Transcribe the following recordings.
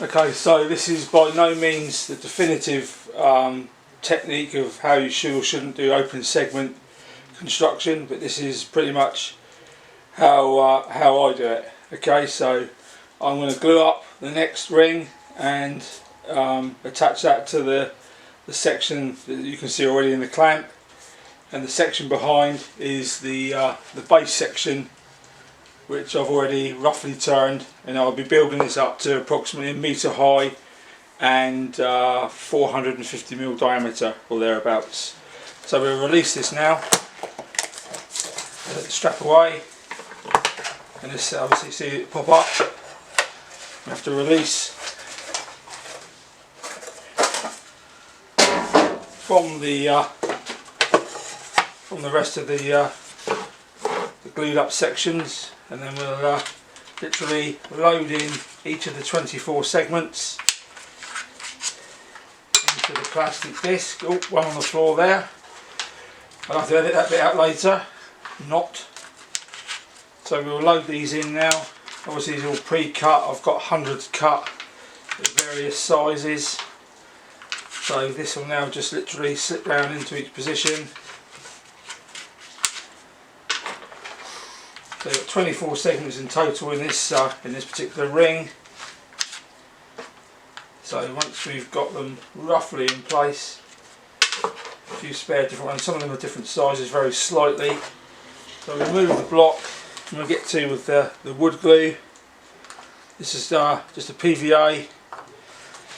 Okay, so this is by no means the definitive technique of how you should or shouldn't do open segment construction, but this is pretty much how I do it. Okay, so I'm going to glue up the next ring and attach that to the section that you can see already in the clamp, and the section behind is the base section, which I've already roughly turned, and I'll be building this up to approximately 1 metre high and 450mm diameter or thereabouts. So we'll release this now, let the strap away, and this obviously see it pop up. We have to release from the rest of the glued up sections, and then we'll literally load in each of the 24 segments into the plastic disc. Oh, one on the floor there. I'll have to edit that bit out later. Not. So we'll load these in now. Obviously these are all pre-cut. I've got hundreds cut at various sizes. So this will now just literally slip down into each position. So you've got 24 segments in total in this particular ring. So once we've got them roughly in place, a few spare different ones, some of them are different sizes very slightly. So we'll remove the block and we'll get to with the wood glue. This is just a PVA,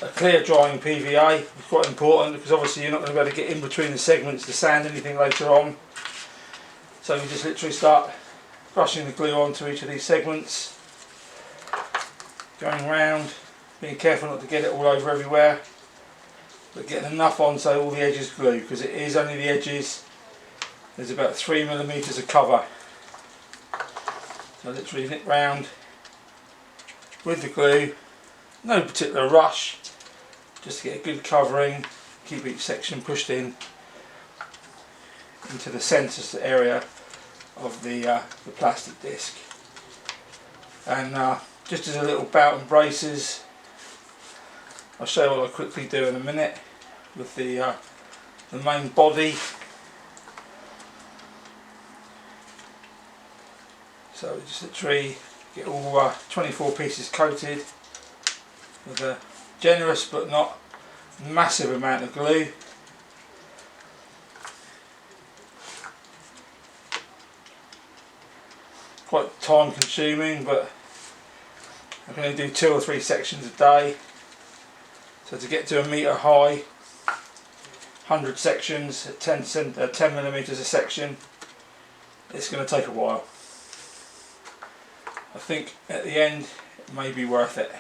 a clear drying PVA. It's quite important because obviously you're not going to be able to get in between the segments to sand anything later on. So we just literally start brushing the glue onto each of these segments, going round, being careful not to get it all over everywhere, but getting enough on so all the edges glue, because it is only the edges. There's about 3mm of cover. So literally nip round with the glue, no particular rush, just to get a good covering, keep each section pushed in into the centre area of the plastic disc. And just as a little bout and braces, I'll show you what I'll quickly do in a minute with the main body. So we just literally get all 24 pieces coated with a generous but not massive amount of glue. Quite time consuming, but I'm going to do 2 or 3 sections a day. So to get to 1 metre high, 100 sections at 10mm a section, it's going to take a while. I think at the end it may be worth it.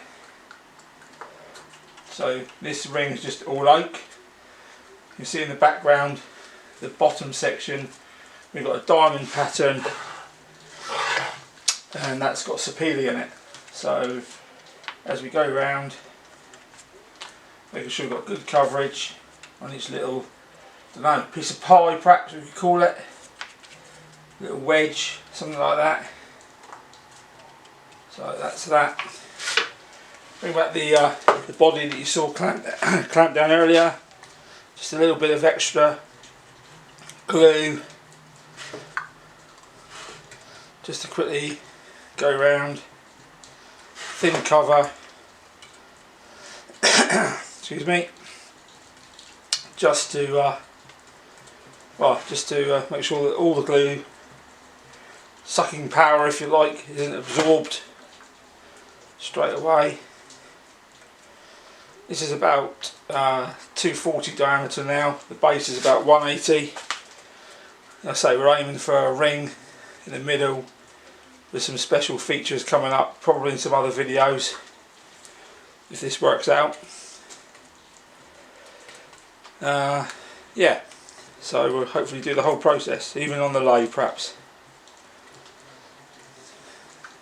So this ring is just all oak. You can see in the background, the bottom section, we've got a diamond pattern, and that's got sapele in it. So as we go round, making sure we've got good coverage on each little, I don't know, piece of pie perhaps we could call it, little wedge, something like that. So that's that. Bring back the body that you saw clamped down earlier. Just a little bit of extra glue, just to quickly go round, thin cover, excuse me, just to make sure that all the glue, sucking power if you like, isn't absorbed straight away. This is about 240 diameter now, the base is about 180. I say we're aiming for a ring in the middle with some special features coming up, probably in some other videos if this works out. Yeah, so we'll hopefully do the whole process, even on the lathe perhaps.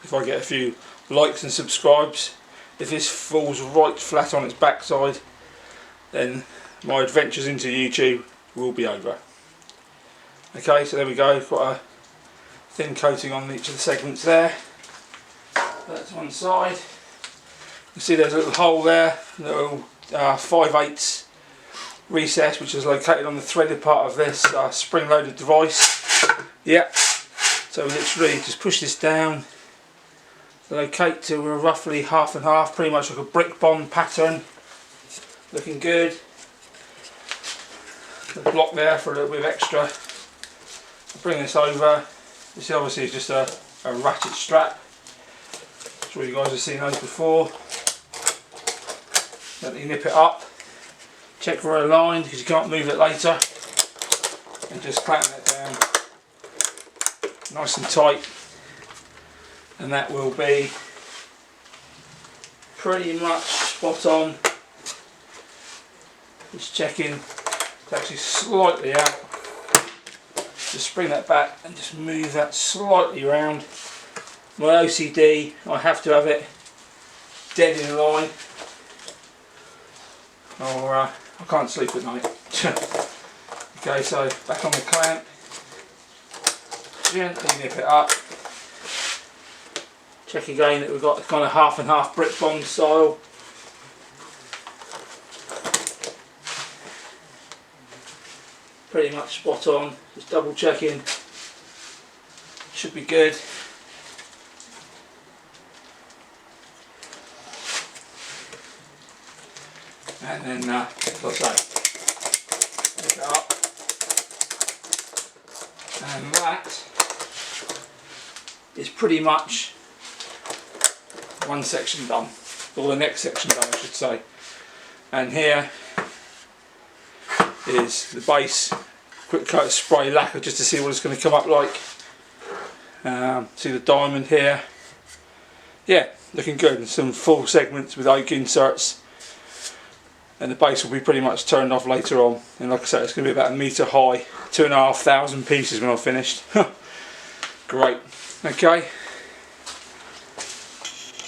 If I get a few likes and subscribes, if this falls right flat on its backside, then my adventures into YouTube will be over. Okay, so there we go, got a thin coating on each of the segments there. That's one side. You see there's a little hole there, a little 5/8 recess, which is located on the threaded part of this spring-loaded device. Yep. So literally just push this down, locate to roughly half and half, pretty much like a brick bond pattern. Looking good. The block there for a little bit of extra. Bring this over. This obviously is just a ratchet strap. I'm sure you guys have seen those before. Gently nip it up. Check for a line because you can't move it later. And just clamp that down. Nice and tight. And that will be pretty much spot on. Just checking. It's actually slightly out. Just bring that back and just move that slightly around. My OCD, I have to have it dead in line, or I can't sleep at night. Okay, so back on the clamp, gently nip it up. Check again that we've got the kind of half and half brick bond style. Pretty much spot on, just double checking, should be good. And then, like I say, pick it up, and that is pretty much one section done, or the next section done I should say. And here is the base, quick coat of spray lacquer just to see what it's going to come up like. See the diamond here, yeah, looking good, and some full segments with oak inserts. And the base will be pretty much turned off later on, and like I said, it's going to be about 1 metre high, 2,500 pieces when I've finished. Great. Okay.